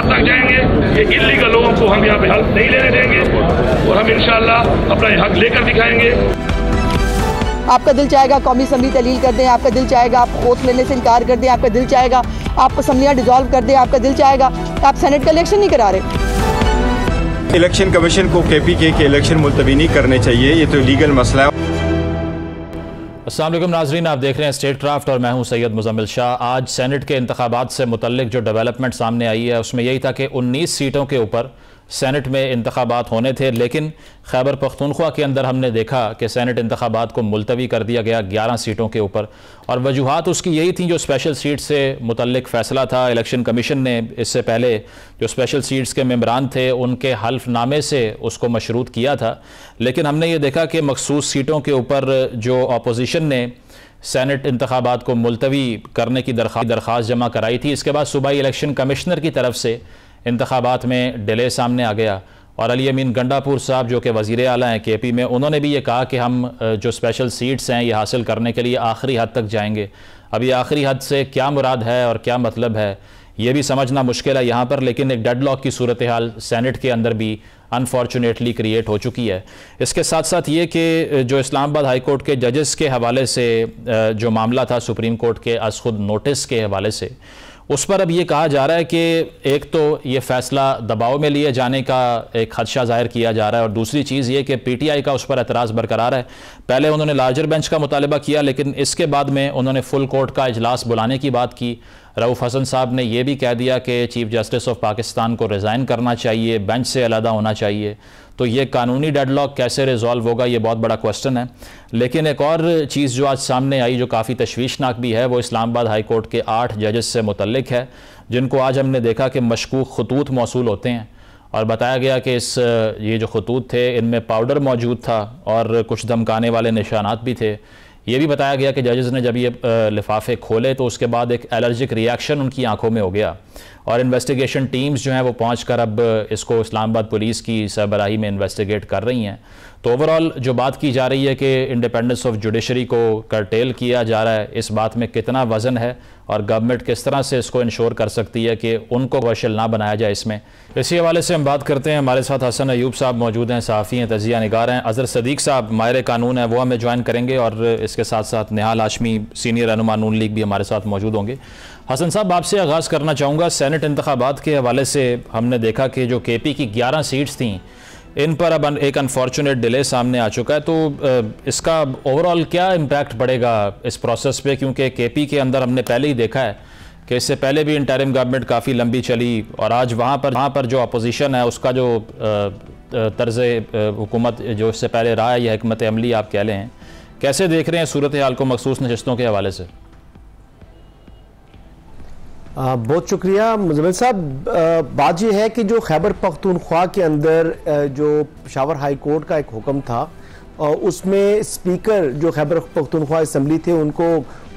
तक जाएंगे। ये इल्लीगल लोगों को हम यहाँ पे हक नहीं लेने देंगे और हम इंशाअल्लाह अपना हक लेकर दिखाएंगे। आपका दिल चाहेगा कौमी असम्बली तहलील कर दें, आपका दिल चाहेगा आप ओथ लेने से इनकार कर दें, आपका दिल चाहेगा आप असम्बलियाँ डिसॉल्व कर दें, आपका दिल चाहेगा आप सेनेट का इलेक्शन नहीं करा रहे। इलेक्शन कमीशन को KPK के इलेक्शन मुलतवी नहीं करने चाहिए, ये तो लीगल मसला है। अस्सलाम वालेकुम नाज़रीन, आप देख रहे हैं स्टेट क्राफ्ट और मैं हूं सैयद मुज़म्मिल शाह। आज सेनेट के इंतखाबात से मुतल्लिक जो डेवलपमेंट सामने आई है उसमें यही था कि 19 सीटों के ऊपर सेनेट में इंतखाबात होने थे, लेकिन खैबर पख्तूनख्वा के अंदर हमने देखा कि सेनेट इंतखाबात को मुलतवी कर दिया गया 11 सीटों के ऊपर। और वजूहात उसकी यही थी जो स्पेशल सीट से मुतल्लिक फ़ैसला था। इलेक्शन कमीशन ने इससे पहले जो स्पेशल सीट्स के मेंबरान थे उनके हल्फनामे से उसको मशरूत किया था, लेकिन हमने ये देखा कि मखसूस सीटों के ऊपर जो अपोजिशन ने सेनेट इंतखाबात को मुलतवी करने की दरख्वास्त जमा कराई थी, इसके बाद सूबाई इलेक्शन कमिश्नर की तरफ से इंतखाबात में डिले सामने आ गया। और अली अमीन गंडापुर साहब जो कि वज़ीर आला हैं KP में, उन्होंने भी ये कहा कि हम जो स्पेशल सीट्स हैं ये हासिल करने के लिए आखिरी हद तक जाएंगे। अब ये आखिरी हद से क्या मुराद है और क्या मतलब है ये भी समझना मुश्किल है यहाँ पर, लेकिन एक डेडलॉक की सूरत हाल सेनेट के अंदर भी अनफॉर्चुनेटली क्रिएट हो चुकी है। इसके साथ साथ ये कि जो इस्लामाबाद हाई कोर्ट के जजेस के हवाले से जो मामला था सुप्रीम कोर्ट के अज़ खुद नोटिस के हवाले से, उस पर अब ये कहा जा रहा है कि एक तो ये फ़ैसला दबाव में लिए जाने का एक खदशा ज़ाहिर किया जा रहा है, और दूसरी चीज़ ये कि PTI का उस पर एतराज़ बरकरार है। पहले उन्होंने लार्जर बेंच का मुतालबा किया, लेकिन इसके बाद में उन्होंने फुल कोर्ट का इजलास बुलाने की बात की। रऊफ़ हसन साहब ने यह भी कह दिया कि चीफ़ जस्टिस ऑफ पाकिस्तान को रिज़ाइन करना चाहिए, बेंच से अलहदा होना चाहिए। तो ये कानूनी डेडलॉक कैसे रिजॉल्व होगा ये बहुत बड़ा क्वेश्चन है। लेकिन एक और चीज़ जो आज सामने आई जो काफ़ी तशवीशनाक भी है, वो इस्लामाबाद हाई कोर्ट के 8 जजेस से मुतल्लिक है, जिनको आज हमने देखा कि मशकूक खतूत मौसूल होते हैं। और बताया गया कि ये जो खतूत थे इनमें पाउडर मौजूद था और कुछ धमकाने वाले निशानात भी थे। ये भी बताया गया कि जजेस ने जब ये लिफाफे खोले तो उसके बाद एक एलर्जिक रिएक्शन उनकी आंखों में हो गया, और इन्वेस्टिगेशन टीम्स जो हैं वो पहुंचकर अब इसको इस्लामाबाद पुलिस की सरबराही में इन्वेस्टिगेट कर रही हैं। तो ओवरऑल जो बात की जा रही है कि इंडिपेंडेंस ऑफ जुडिशरी को करटेल किया जा रहा है, इस बात में कितना वज़न है और गवर्नमेंट किस तरह से इसको इंश्योर कर सकती है कि उनको कौशल ना बनाया जाए इसमें। इसी हवाले से हम बात करते हैं। हमारे साथ हसन अयूब साहब मौजूद हैं, सहाफ़ी हैं, तजिया निगार हैं। अज़हर सदीक साहब माहिर कानून है, वो हमें ज्वाइन करेंगे, और इसके साथ साथ निहाल हाशमी सीनियर रहनुमा नून लीग भी हमारे साथ मौजूद होंगे। हसन साहब, आपसे आगाज़ करना चाहूँगा। सेनेट इंतखाबात के हवाले से हमने देखा कि जो KP की 11 सीट्स थीं इन पर अब एक अनफॉर्चुनेट डिले सामने आ चुका है, तो इसका ओवरऑल क्या इम्पैक्ट पड़ेगा इस प्रोसेस पे? क्योंकि KP के अंदर हमने पहले ही देखा है कि इससे पहले भी इंटरिम गवर्नमेंट काफ़ी लंबी चली, और आज वहाँ पर जो अपोजिशन है उसका जो तर्ज़ हुकूमत जो इससे पहले रहा है, यह हिकमत अमली आप कह लें, कैसे देख रहे हैं सूरत हाल को मखसूस नशिस्तों के हवाले से? बहुत शुक्रिया मुज़म्मिल साहब। बात यह है कि जो खैबर पख्तूनख्वा के अंदर जो पेशावर हाई कोर्ट का एक हुक्म था, उसमें स्पीकर जो खैबर पख्तूनख्वा असम्बली थे उनको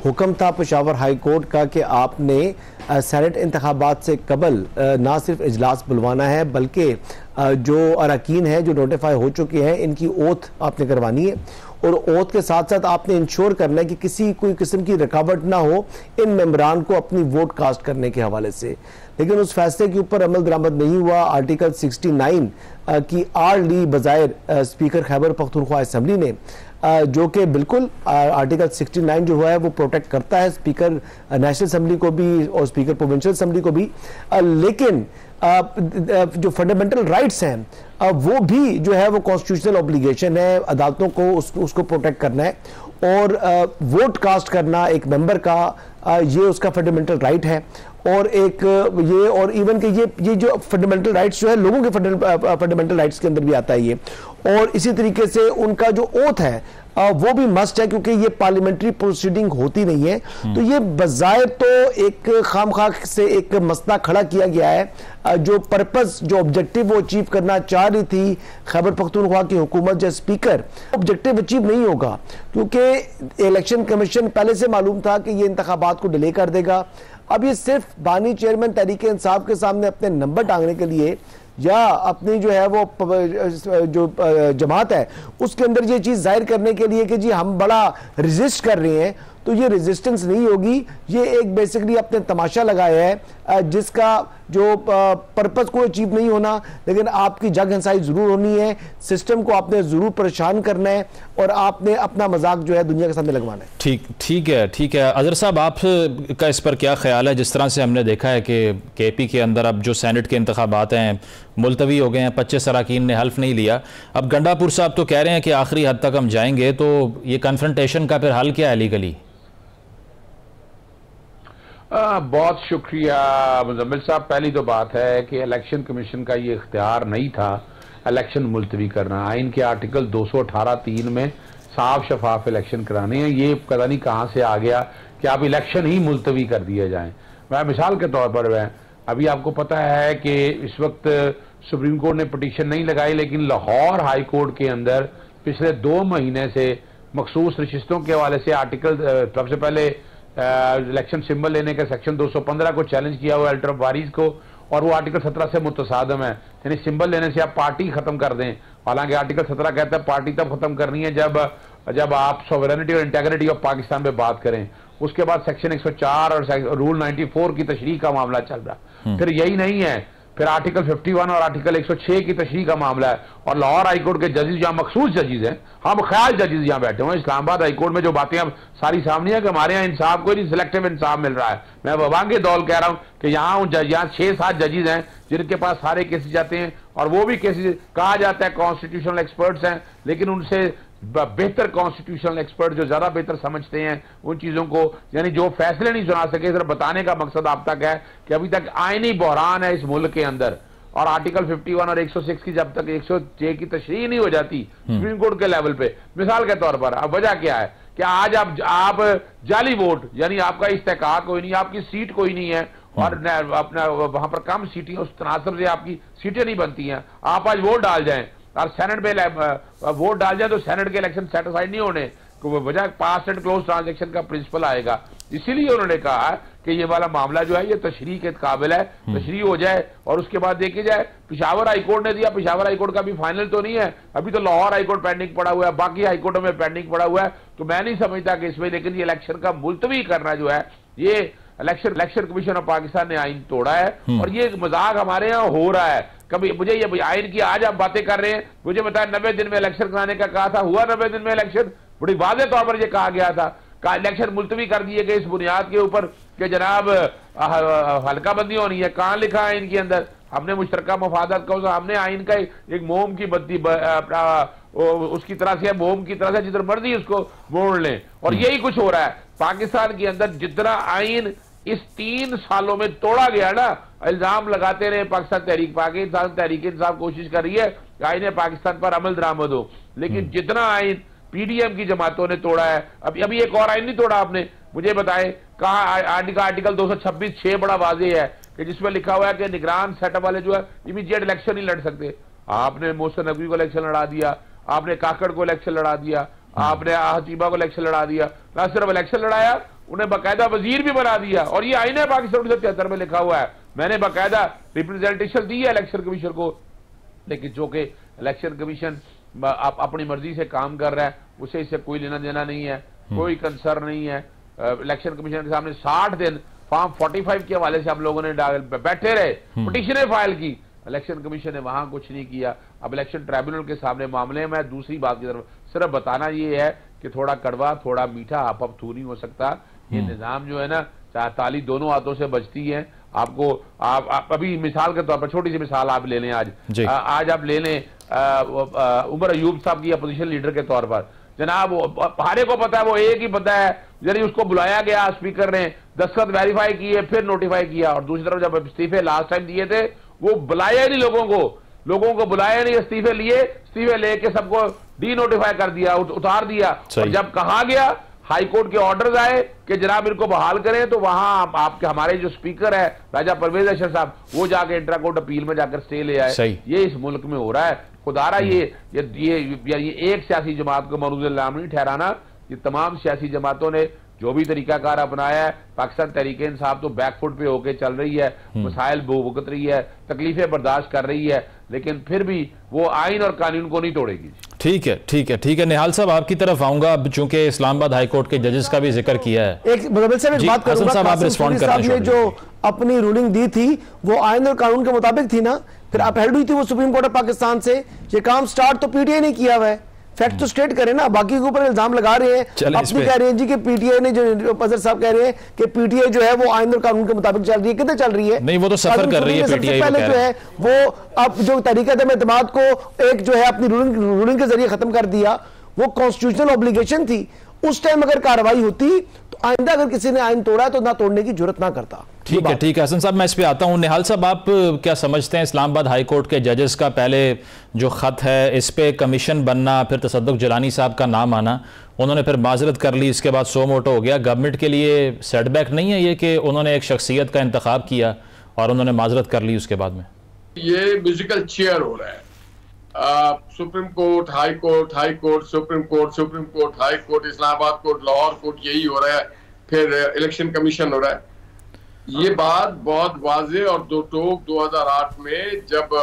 हुक्म था पेशावर हाई कोर्ट का कि आपने सेनेट इंतखाबात से कबल ना सिर्फ इजलास बुलवाना है बल्कि जो अरकान हैं जो नोटिफाई हो चुके हैं इनकी ओथ आपने करवानी है, और ओथ के साथ साथ आपने इंश्योर करना है कि कोई किस्म की रुकावट ना हो इन मेंबरान को अपनी वोट कास्ट करने के हवाले से। लेकिन उस फैसले के ऊपर अमल दरामद नहीं हुआ। आर्टिकल 69 की आड़ ली बजाय स्पीकर खैबर पख्तूनख्वा असम्बली ने, जो कि बिल्कुल आर्टिकल 69 जो हुआ है वो प्रोटेक्ट करता है स्पीकर नेशनल असम्बली को भी और स्पीकर प्रोविंशियल असम्बली को भी, लेकिन जो फंडामेंटल राइट्स हैं वो भी जो है वो कॉन्स्टिट्यूशनल ऑब्लिगेशन है अदालतों को उसको प्रोटेक्ट करना है, और वोट कास्ट करना एक मेंबर का ये उसका फंडामेंटल राइट है। और एक ये और इवन कि ये जो फंडामेंटल राइट्स जो है लोगों के फंडामेंटल राइट्स के अंदर भी आता है ये, और इसी तरीके से उनका जो ओथ है वो भी मस्ट है, क्योंकि ये पार्लियामेंट्री प्रोसीडिंग होती नहीं है। तो ये बजाय तो एक खामखाक से एक मसला खड़ा किया गया है। जो पर्पस जो ऑब्जेक्टिव वो अचीव करना चाह रही थी खैबर पख्तूनख्वा की हुकूमत या स्पीकर, ऑब्जेक्टिव अचीव नहीं होगा, क्योंकि इलेक्शन कमीशन पहले से मालूम था कि ये इंतखाबात को डिले कर देगा। अब ये सिर्फ बानी चेयरमैन तहरीक इंसाफ के सामने अपने नंबर टांगने के लिए या अपनी जो है वो जो जमात है उसके अंदर ये चीज जाहिर करने के लिए कि जी हम बड़ा रेजिस्ट कर रहे हैं, तो तो ये रेजिस्टेंस नहीं होगी, ये एक बेसिकली अपने तमाशा लगाया है जिसका जो पर्पस को अचीव नहीं होना, लेकिन आपकी जग हंसाई जरूर होनी है, सिस्टम को आपने जरूर परेशान करना है और आपने अपना मजाक जो है दुनिया के सामने लगवाना है। ठीक है। अजहर साहब, आप का इस पर क्या ख्याल है? जिस तरह से हमने देखा है कि केपी के अंदर अब जो सेनेट के इंतखाबात हैं मुलतवी हो गए हैं, 25 अरकान ने हल्फ नहीं लिया। अब गंडापुर साहब तो कह रहे हैं कि आखिरी हद तक हम जाएंगे, तो ये कन्फ्रंटेशन का फिर हल क्या है लीगली? बहुत शुक्रिया मुजम्मिल साहब। पहली तो बात है कि इलेक्शन कमीशन का ये इख्तियार नहीं था इलेक्शन मुलतवी करना। आइन के आर्टिकल 218(3) में साफ शफाफ इलेक्शन कराने हैं। ये पता नहीं कहाँ से आ गया कि आप इलेक्शन ही मुलतवी कर दिए जाएं। मैं मिसाल के तौर पर अभी आपको पता है कि इस वक्त सुप्रीम कोर्ट ने पिटीशन नहीं लगाई, लेकिन लाहौर हाई कोर्ट के अंदर पिछले 2 महीने से मखसूस नशिस्तों के हवाले से आर्टिकल सबसे पहले इलेक्शन सिंबल लेने के सेक्शन 215 को चैलेंज किया हुआ अल्टर वारीज को, और वो आर्टिकल 17 से मुतसादम है, यानी सिंबल लेने से आप पार्टी खत्म कर दें। हालांकि आर्टिकल 17 कहता है पार्टी तब खत्म करनी है जब आप सॉवरेनिटी और इंटेग्रिटी ऑफ पाकिस्तान पे बात करें। उसके बाद सेक्शन 104 और रूल 94 की तशरीह का मामला चल रहा। फिर यही नहीं है, फिर आर्टिकल 51 और आर्टिकल 106 की तशरीह का मामला है। और लाहौर हाईकोर्ट के जजेस जहां मखसूस जजेस हैं, हम ख्याल जजेस यहाँ बैठे हुए हैं। इस्लामाबाद हाईकोर्ट में जो बातें अब सारी सामने है कि हमारे यहाँ इंसाफ कोई नहीं, सिलेक्टिव इंसाफ मिल रहा है। मैं वबांगे दौल कह रहा हूं कि यहाँ 6-7 जजेस हैं जिनके पास सारे केसेस जाते हैं, और वो भी केसेस कहा जाता है कॉन्स्टिट्यूशनल एक्सपर्ट्स हैं, लेकिन उनसे बेहतर कॉन्स्टिट्यूशनल एक्सपर्ट जो ज्यादा बेहतर समझते हैं उन चीजों को, यानी जो फैसले नहीं सुना सके। सिर्फ बताने का मकसद आप तक है कि अभी तक आईनी बहरान है इस मुल्क के अंदर, और आर्टिकल 51 और 106 की जब तक 106 की तशरीह नहीं हो जाती सुप्रीम कोर्ट के लेवल पे, मिसाल के तौर पर अब वजह क्या है कि आज आप जाली वोट, यानी आपका इस्तेकाक कोई नहीं, आपकी सीट कोई नहीं है, और अपना वहां पर कम सीटें, उस तनासब से आपकी सीटें नहीं बनती हैं। आप आज वोट डाल जाएं और सेनेट में वोट डाल जाए तो सेनेट के इलेक्शन सेटिस्फाइड नहीं होने, तो वजह पास एंड क्लोज ट्रांजैक्शन का प्रिंसिपल आएगा। इसीलिए उन्होंने कहा कि ये वाला मामला जो है ये तशरीह के काबिल है, तशरीह हो जाए और उसके बाद देखी जाए। पिशावर हाईकोर्ट ने दिया, पिशावर हाईकोर्ट का भी फाइनल तो नहीं है, अभी तो लाहौर हाईकोर्ट पेंडिंग पड़ा हुआ है, बाकी हाईकोर्टों में पेंडिंग पड़ा हुआ है। तो मैं नहीं समझता कि इसमें, लेकिन ये इलेक्शन का मुलतवी करना जो है, ये इलेक्शन कमीशन ऑफ पाकिस्तान ने आइन तोड़ा है, और ये मजाक हमारे यहाँ हो रहा है। कभी मुझे ये आइन की आज आप बातें कर रहे हैं, मुझे बताया 90 दिन में इलेक्शन कराने का कहा था, हुआ 90 दिन में इलेक्शन? बड़ी वाज़ेह तौर पर यह कहा गया था कि इलेक्शन मुलतवी कर दिए गए इस बुनियाद के ऊपर कि जनाब हल्का बंदी होनी है। कहां लिखा है इनके अंदर? हमने मुश्तरका मफादत का, हमने आइन का एक मोम की बत्ती उसकी तरह से, मोम की तरह से जिधर मर्जी उसको मोड़ लें, और यही कुछ हो रहा है पाकिस्तान के अंदर। जितना आइन इस 3 सालों में तोड़ा गया ना, इल्जाम लगाते रहे पाकिस्तान तहरीक इंसाफ कोशिश कर रही है कि आइन पाकिस्तान पर अमल दरामद हो, लेकिन जितना आइन पीडीएम की जमातों ने तोड़ा है, अभी एक और आइन नहीं तोड़ा आपने, मुझे बताएं कहा? आर्टिकल 226(6) बड़ा वाज़ेह है कि जिसमें लिखा हुआ है कि निगरान सेटअप वाले जो है इमीडिएट इलेक्शन नहीं लड़ सकते। आपने मोहसिन नकवी को इलेक्शन लड़ा दिया, आपने काकड़ को इलेक्शन लड़ा दिया, आपने हसीबा को इलेक्शन लड़ा दिया। ना सिर्फ इलेक्शन लड़ाया, उन्हें बाकायदा वजीर भी बना दिया, और ये आईन है पाकिस्तान 1973 में लिखा हुआ है। मैंने बाकायदा रिप्रेजेंटेशन दी है इलेक्शन कमीशन को, लेकिन जो कि इलेक्शन कमीशन अपनी मर्जी से काम कर रहा है, उसे इससे कोई लेना देना नहीं है, कोई कंसर्न नहीं है। इलेक्शन कमीशन के सामने 60 दिन फॉर्म 45 के हवाले से हम लोगों ने बैठे रहे, पिटीशनें फाइल की, इलेक्शन कमीशन ने वहां कुछ नहीं किया। अब इलेक्शन ट्राइब्यूनल के सामने मामले में दूसरी बात की तरफ सिर्फ बताना ये है कि थोड़ा कड़वा थोड़ा मीठा, आप थू नहीं हो सकता। ये निजाम जो है ना, ताली दोनों हाथों से बजती है। आपको आप अभी मिसाल के तौर पर छोटी सी मिसाल आप ले लें, आज आप ले लें उमर अयूब साहब की अपोजिशन लीडर के तौर पर, जनाब हारे को पता है वो एक ही बंदा है, यानी उसको बुलाया गया, स्पीकर ने दस्तखत वेरीफाई किए, फिर नोटिफाई किया, और दूसरी तरफ जब इस्तीफे लास्ट टाइम दिए थे वो बुलाया नहीं लोगों को बुलाया नहीं, इस्तीफे लेके सबको डी नोटिफाई कर दिया, उतार दिया। और जब कहा गया हाईकोर्ट के ऑर्डर्स आए कि जनाब इनको बहाल करें, तो वहां आपके हमारे जो स्पीकर है राजा परवेज अशर साहब, वो जाके इंट्रा कोर्ट अपील में जाकर स्टे ले आए। ये इस मुल्क में हो रहा है। खुदारा ये एक सियासी जमात को मरूज इल्जाम नहीं ठहराना, ये तमाम सियासी जमातों ने जो भी तरीकाकार अपनाया है, पाकिस्तान तहरीक इंसाफ तो बैकफुट पे होके चल रही है, मसाइल भुगत रही है, तकलीफें बर्दाश्त कर रही है, लेकिन फिर भी वो आइन और कानून को नहीं तोड़ेगी। ठीक है, ठीक है, ठीक है। निहाल साहब आपकी तरफ आऊंगा, चूंकि इस्लामाबाद हाई कोर्ट के जजेस का भी जिक्र किया है। एक बात करूंगा, साहब आप रिस्पॉन्ड करने ने जो अपनी रूलिंग दी थी वो आईन और कानून के मुताबिक थी ना, फिर अपहेल्ड हुई थी वो सुप्रीम कोर्ट ऑफ पाकिस्तान से। ये काम स्टार्ट तो पीटीआई ने किया हुआ है, फैक्ट तो स्टेट करे ना, बाकी के ऊपर इल्जाम लगा रहे हैं। अपनी कह रहे हैं जी कि पीटीआई ने, जो अजहर साहब कह रहे हैं कि पीटीआई जो है वो आईन और कानून के मुताबिक चल रही है। कितने चल रही है? नहीं, वो तो सफर कर रही है पीटीआई। पहले जो है वो अब जो तरीका एतमाद को एक जो है अपनी रूलिंग के जरिए खत्म कर दिया, वो कॉन्स्टिट्यूशनल ऑब्लिगेशन थी। उस टाइम अगर कार्रवाई होती तो आइंदा अगर किसी ने आईन तोड़ा तो ना तोड़ने की जरूरत ना करता। ठीक है, ठीक है। हसन साहब मैं इस पे आता हूं। निहाल साहब आप क्या समझते हैं, इस्लामाबाद हाई कोर्ट के जजेस का पहले जो खत है, इस पे कमीशन बनना, फिर तसद्दुक जलानी साहब का नाम आना, उन्होंने फिर माजरत कर ली, इसके बाद सो मोटो हो गया, गवर्नमेंट के लिए सेटबैक नहीं है ये कि उन्होंने एक शख्सियत का इंतखाब किया और उन्होंने माजरत कर ली उसके बाद में? ये म्यूजिकल चेयर हो रहा है। Supreme court, high court, high court, supreme court, supreme court, high court, Islamabad court, Lahore court, यही हो रहा है। फिर इलेक्शन कमीशन हो रहा है। ये बात बहुत वाज़ेह और दो टोक 2008 में जब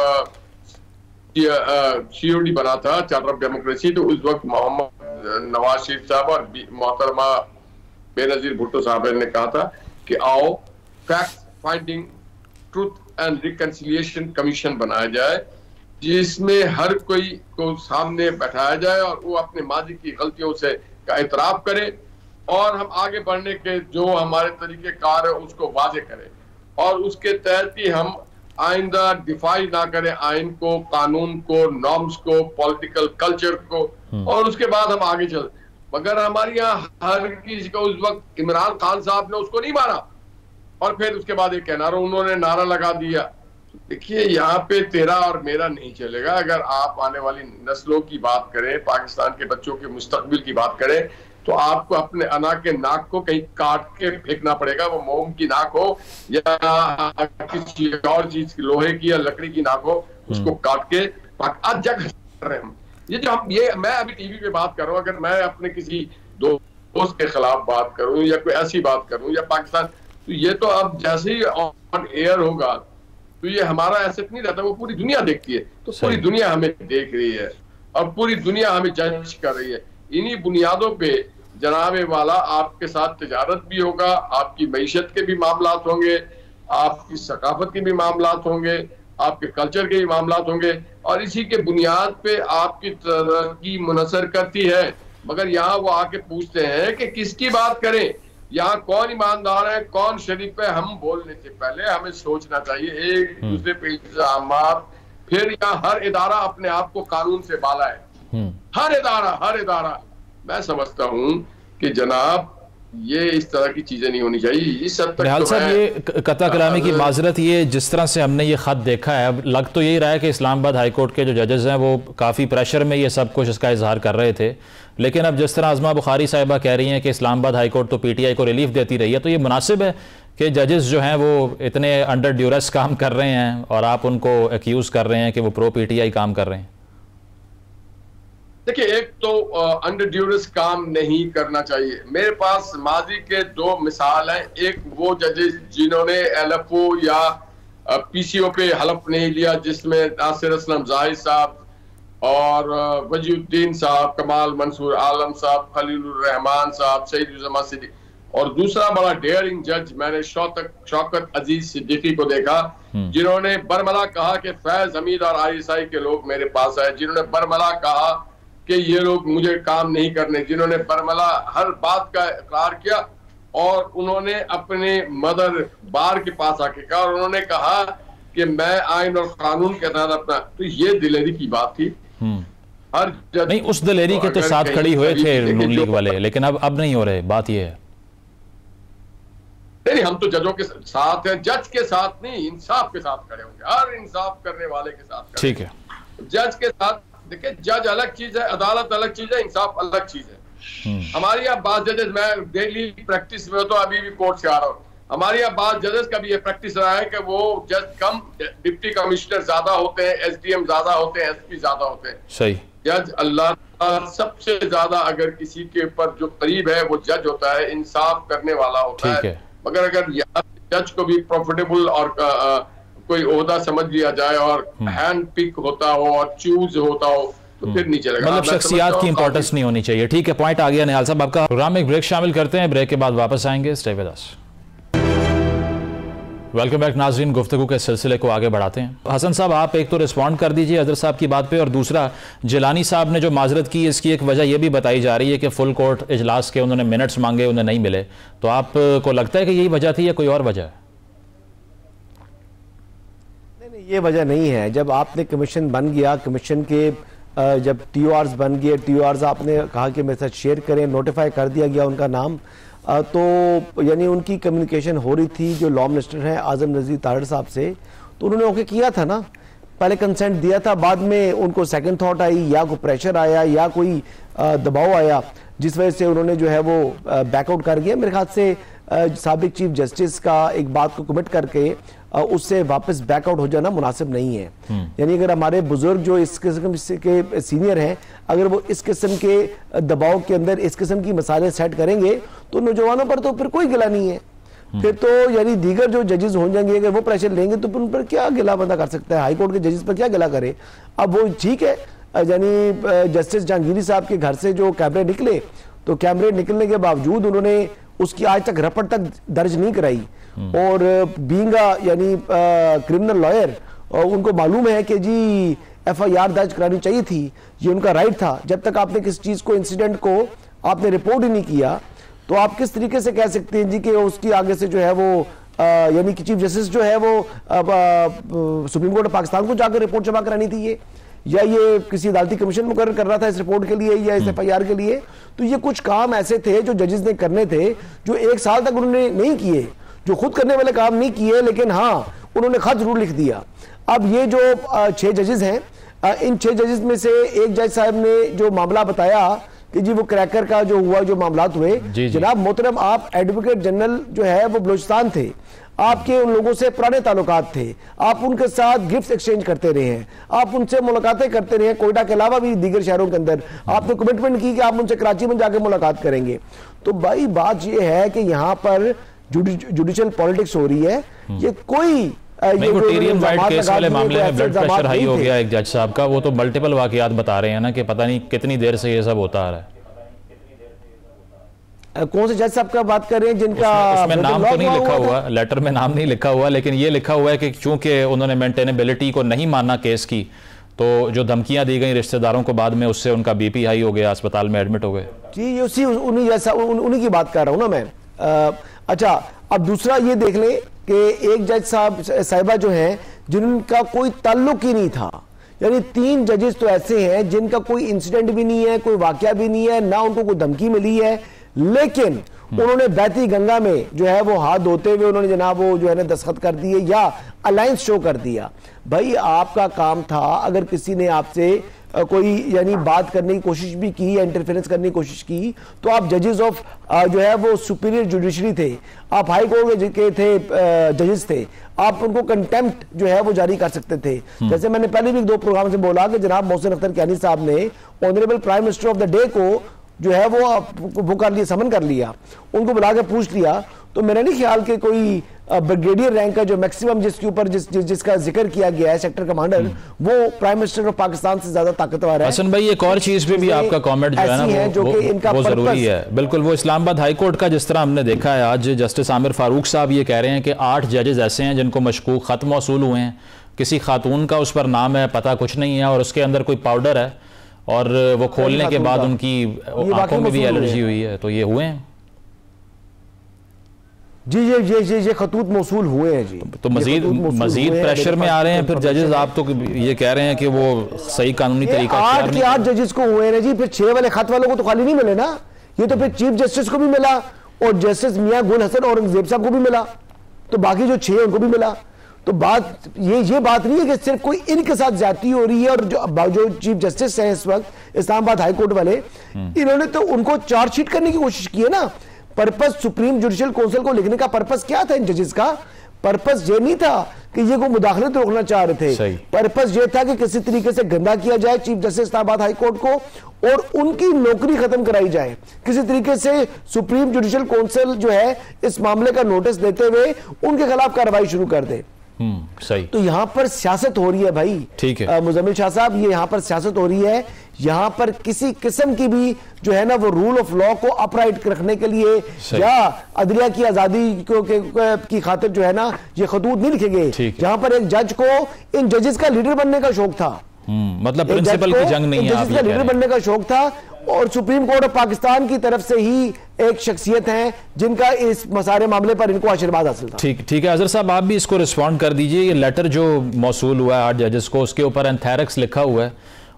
COD बना था, चार्टर ऑफ डेमोक्रेसी, तो उस वक्त मोहम्मद नवाज शरीफ साहब और मोहतरमा बेनजीर भुट्टो साहब ने कहा था कि आओ fact finding truth and reconciliation commission बनाया जाए, जिसमें हर कोई को सामने बैठाया जाए और वो अपने माजी की गलतियों से का एतराफ करे और हम आगे बढ़ने के जो हमारे तरीके कार है उसको वाजे करें और उसके तहत ही हम आइंदा डिफाई ना करें आइन को, कानून को, नॉर्म्स को, पॉलिटिकल कल्चर को, और उसके बाद हम आगे चल। मगर हमारे यहाँ हर किसी को उस वक्त इमरान खान साहब ने उसको नहीं मारा और फिर उसके बाद एक नारा उन्होंने नारा लगा दिया। देखिए यहाँ पे तेरा और मेरा नहीं चलेगा। अगर आप आने वाली नस्लों की बात करें, पाकिस्तान के बच्चों के मुस्तकबिल की बात करें, तो आपको अपने अना के नाक को कहीं काट के फेंकना पड़ेगा। वो मोम की नाक हो या किसी और चीज की, लोहे की या लकड़ी की नाक हो, उसको काट के आज जग कर रहे हैं हम। ये जो हम ये मैं अभी टीवी पे बात कर रहा हूँ, अगर मैं अपने किसी दोस्त के खिलाफ बात करूं या कोई ऐसी बात करूं या पाकिस्तान, तो ये तो अब जैसे ही ऑन एयर होगा तो ये हमारा एसेट नहीं रहता, वो पूरी दुनिया देखती है। तो पूरी दुनिया हमें देख रही है और पूरी दुनिया हमें जज कर रही है। इन्हीं बुनियादों पे जनाबे वाला आपके साथ तिजारत भी होगा, आपकी मईशत के भी मामलात होंगे, आपकी सकाफत के भी मामलात होंगे, आपके कल्चर के भी मामलात होंगे और इसी के बुनियाद पे आपकी तरक्की मुनसर करती है। मगर यहाँ वो आके पूछते हैं कि किसकी बात करें, यहाँ कौन ईमानदार है, कौन शरीफ है। हम बोलने से पहले हमें सोचना चाहिए एक दूसरे पे इल्जामात। फिर यहाँ हर इदारा अपने आप को कानून से बाला है, हर इदारा। मैं समझता हूँ कि जनाब ये इस तरह की चीजें नहीं होनी चाहिए। इस हद तक निहाल साहब ये कता कलामी की माजरत, ये जिस तरह से हमने ये खत देखा है, अब लग तो यही रहा है कि इस्लामाबाद हाई कोर्ट के जो जजेस हैं वो काफ़ी प्रेशर में ये सब कुछ इसका इजहार कर रहे थे। लेकिन अब जिस तरह अज़मा बुखारी साहिबा कह रही हैं कि इस्लामाबाद हाई कोर्ट तो PTI को रिलीफ देती रही है, तो ये मुनासिब है कि जजेस जो हैं वो इतने अंडर ड्यूरेस काम कर रहे हैं और आप उनको एक्यूज़ कर रहे हैं कि वो प्रो PTI काम कर रहे हैं? देखिए, एक तो अंडर ड्यूरेस काम नहीं करना चाहिए। मेरे पास माजी के दो मिसाल हैं। एक वो जजेस जिन्होंने LFO या PCO पे हलफ नहीं लिया, जिसमें नासिर असलम जाहिद साहब और वजीउद्दीन साहब, कमाल मंसूर आलम साहब, खलीलुर रहमान साहब, सईद सिद्दीकी, और दूसरा बड़ा डेयरिंग जज मैंने शौकत अजीज सिद्दीकी को देखा, जिन्होंने बरमला कहा कि फैज हमीद और ISI के लोग मेरे पास आए, जिन्होंने बरमला कहा कि ये लोग मुझे काम नहीं करने, जिन्होंने बरमला हर बात का इकरार किया और उन्होंने अपने मदर बार के पास आके कहा और उन्होंने कहा कि मैं आइन और कानून के तहत अपना। तो ये दिलेरी की बात थी। हर जज नहीं, उस दिलेरी के तो साथ खड़ी हुए थे नून लीग वाले, लेकिन अब नहीं हो रहे। बात ये है नहीं, हम तो जजों के साथ हैं, जज के साथ नहीं, इंसाफ के साथ खड़े होंगे, हर इंसाफ करने वाले के साथ। ठीक है, जज के साथ। देखिए, जज अलग चीज है, अदालत अलग चीज है, इंसाफ अलग चीज है। हमारे यहाँ बात जजेस, मैं डेली प्रैक्टिस में तो अभी भी कोर्ट से आ रहा हूँ, हमारे यहाँ बात जजेस का भी ये प्रैक्टिस रहा है कि वो जज कम, डिप्टी कमिश्नर ज्यादा होते हैं, SDM ज्यादा होते हैं, SP ज्यादा होते हैं। सही। जज अल्लाह सबसे ज्यादा अगर किसी के ऊपर जो करीब है वो जज होता है, इंसाफ करने वाला होता है। मगर अगर जज को भी प्रॉफिटेबल और कोई ओहदा समझ लिया जाए और हैंड पिक होता हो और चूज होता हो, तो फिर नहीं चलेगा। मतलब शख्सियात की इंपॉर्टेंस नहीं होनी चाहिए। ठीक है, पॉइंट आ गया निहाल साहब आपका। प्रोग्राम में एक ब्रेक शामिल करते हैं, ब्रेक के बाद वापस आएंगे। Stay with us. Welcome back नाजरीन, गुफ्तगू के सिलसिले को आगे बढ़ाते हैं। हसन साहब, आप एक तो रिस्पॉन्ड कर दीजिए अजहर साहब की बात पे, और दूसरा जिलानी साहब ने जो माजरत की इसकी एक वजह यह भी बताई जा रही है कि फुल कोर्ट इजलास के उन्होंने मिनट्स मांगे, उन्हें नहीं मिले। तो आपको लगता है कि यही वजह थी या कोई और वजह है? नहीं, ये वजह नहीं है। जब आपने कमीशन बन गया, कमीशन के जब TORs बन गए, TORs आपने कहा कि मेरे साथ शेयर करें, नोटिफाई कर दिया गया उनका नाम, तो यानी उनकी कम्युनिकेशन हो रही थी जो लॉ मिनिस्टर हैं आजम नज़ीर तारड़ साहब से, तो उन्होंने ओके किया था ना, पहले कंसेंट दिया था, बाद में उनको सेकंड थॉट आई या कोई प्रेशर आया या कोई दबाव आया जिस वजह से उन्होंने जो है वो बैकआउट कर गया। मेरे ख्याल से साबिक चीफ जस्टिस का एक बात को कमिट करके उससे वापस बैकआउट हो जाना मुनासिब नहीं है। यानी अगर हमारे बुजुर्ग जो इस किस्म के सीनियर हैं, अगर वो इस किस्म के दबाव के अंदर इस किस्म की मसाले सेट करेंगे तो नौजवानों पर तो फिर कोई गिला नहीं है। फिर तो यानी दीगर जो जजेस हो जाएंगे, अगर वो प्रेशर लेंगे तो उन पर क्या गिला बंदा कर सकता है? हाई कोर्ट के जजेस पर क्या गिला करे? अब वो ठीक है, यानी जस्टिस जहांगीरी साहब के घर से जो कैमरे निकले, तो कैमरे निकलने के बावजूद उन्होंने उसकी आज तक रपट तक दर्ज नहीं कराई, और बीइंग यानी क्रिमिनल लॉयर उनको मालूम है कि जी FIR दर्ज करानी चाहिए थी, ये उनका राइट था। जब तक आपने किस चीज को, इंसिडेंट को आपने रिपोर्ट ही नहीं किया, तो आप किस तरीके से कह सकते हैं जी कि उसकी आगे से जो है वो यानी कि चीफ जस्टिस जो है वो सुप्रीम कोर्ट ऑफ पाकिस्तान को जाकर रिपोर्ट जमा करानी थी ये, या ये किसी अदालती कमीशन मुकर्रर कर रहा था इस रिपोर्ट के लिए या इस FIR के लिए? तो ये कुछ काम ऐसे थे जो जजेस ने करने थे, जो 1 साल तक उन्होंने नहीं किए, जो खुद करने वाले काम नहीं किए, लेकिन हाँ उन्होंने खत जरूर लिख दिया। अब ये जो 6 जजेस हैं, इन 6 जजेस में से एक जज साहब ने जो मामला बताया कि जी वो क्रैकर का जो हुआ, जो मामलात हुए, जनाब मोहतरम, आप एडवोकेट जनरल जो है वो बलूचिस्तान थे, आपके उन लोगों से पुराने ताल्लुकात थे, आप उनके साथ गिफ्ट एक्सचेंज करते रहे हैं, आप उनसे मुलाकातें करते रहे, कोयटा के अलावा भी दीगर शहरों के अंदर आपने कमिटमेंट की कि आप उनसे कराची में जाकर मुलाकात करेंगे। तो भाई बात यह है कि यहाँ पर जुडिशियल पॉलिटिक्स हो रही है। ये कोई टीरियन वाइट केस वाले मामले में ब्लड प्रेशर हाई हो गया एक जज साहब का, वो तो मल्टीपल वाकयात बता रहे हैं ना कि पता नहीं कितनी देर से ये सब होता आ रहा है। कौन से जज साहब का बात कर रहे हैं जिनका उसमें नाम तो नहीं लिखा हुआ, लेटर में नाम नहीं लिखा हुआ, लेकिन ये लिखा हुआ है कि चूंकि उन्होंने मेंटेनेबिलिटी को नहीं माना केस की, तो जो धमकियां दी गई रिश्तेदारों को, बाद में उससे उनका BP हाई हो गया, अस्पताल में एडमिट हो गए। जी उसी उन्हीं की बात कर रहा हूं ना मैं। अच्छा, अब दूसरा ये देख ले कि एक जज साहिबा जो है जिनका कोई ताल्लुक ही नहीं था, यानी 3 जजेस तो ऐसे हैं जिनका कोई इंसिडेंट भी नहीं है, कोई वाकया भी नहीं है, ना उनको कोई धमकी मिली है, लेकिन उन्होंने बहती गंगा में जो है वो हाथ धोते हुए उन्होंने जनाब वो जो है ना दस्तखत कर दिए या अलायंस शो कर दिया। भाई आपका काम था, अगर किसी ने आपसे कोई यानी बात करने की कोशिश भी की या इंटरफेरेंस करने की कोशिश की, तो आप जजेस ऑफ जो है वो सुपीरियर जुडिशरी थे, आप हाई कोर्ट के थे जजेस थे, आप उनको कंटेम्प्ट जो है वो जारी कर सकते थे। जैसे मैंने पहले भी 2 प्रोग्राम से बोला कि जनाब मोहसिन अख्तर कियानी साहब ने honourable prime minister of the day को जो है वो कर लिया, समन कर लिया, उनको बुला के पूछ लिया। तो मेरा नहीं ख्याल कि कोई ब्रिगेडियर रैंक का जो मैक्सिमम जिसके ऊपर जिसका जिक्र किया गया है, सेक्टर कमांडर, वो प्राइम मिनिस्टर ऑफ पाकिस्तान से ज्यादा ताकतवर है। हसन भाई, एक और चीज पे भी आपका कमेंट जो है ना वो जरूरी है। बिल्कुल, वो इस्लामाबाद हाई कोर्ट का जिस तरह हमने देखा है आज, जस्टिस आमिर फारूक साहब ये कह रहे हैं कि 8 जजेस ऐसे हैं जिनको मशकूक खत मौसूल हुए हैं, किसी खातून का उस पर नाम है, पता कुछ नहीं है, और उसके अंदर कोई पाउडर है, और वो खोलने के बाद उनकी आंखों में भी एलर्जी हुई है, तो ये हुए हैं जी। ये खतूत मौसूल हुए हैं जी। तो मजीद प्रेशर में आ रहे हैं फिर जजेस। आप तो ये कह रहे हैं कि वो सही कानूनी तरीका 8 जजेस को हुए हैं जी, फिर 6 वाले खत वालों को तो खाली नहीं मिले ना, ये तो फिर चीफ जस्टिस को भी मिला और जस्टिस मियां गुल हसन औरंगजेब साहब को भी मिला, तो बाकी जो 6 उनको भी मिला। तो बात ये बात नहीं है कि सिर्फ कोई इनके साथ ज्यादती हो रही है, और जो चीफ जस्टिस हैं इस वक्त इस्लामाबाद हाई कोर्ट वाले, इन्होंने तो उनको चार्जशीट करने की कोशिश की है ना। पर्पस सुप्रीम जुडिशियल काउंसिल को लिखने का पर्पस क्या था इन जजेस का? पर्पस ये नहीं था कि ये को मुदाखलत रोकना चाह रहे थे, पर्पस ये था कि किसी तरीके से गंदा किया जाए chief justice Islamabad high court को और उनकी नौकरी खत्म कराई जाए। किसी तरीके से सुप्रीम जुडिशियल काउंसिल जो है इस मामले का नोटिस देते हुए उनके खिलाफ कार्रवाई शुरू कर दे। सही। तो यहाँ पर सियासत हो रही है भाई, ठीक है मुजम्मिल शाह साहब, ये यहाँ पर सियासत हो रही है। यहाँ पर किसी किस्म की भी जो है ना वो रूल ऑफ लॉ को अपराइट रखने के लिए या अदलिया की आजादी की खातिर जो है ना ये खतूत नहीं लिखे गए। यहाँ पर एक जज को इन जजेस का लीडर बनने का शौक था, मतलब प्रिंसिपल की जंग नहीं है, जजेस का लीडर बनने का शौक था, और सुप्रीम कोर्ट ऑफ पाकिस्तान की तरफ से ही एक शख्सियत है जिनका इस सारे मामले पर इनको आशीर्वाद हासिल था। ठीक है, अजहर साहब आप भी इसको रिस्पॉन्ड कर दीजिए। ये लेटर जो मौसूल हुआ है 8 जजेस को, उसके ऊपर एंथेरिक्स लिखा हुआ है,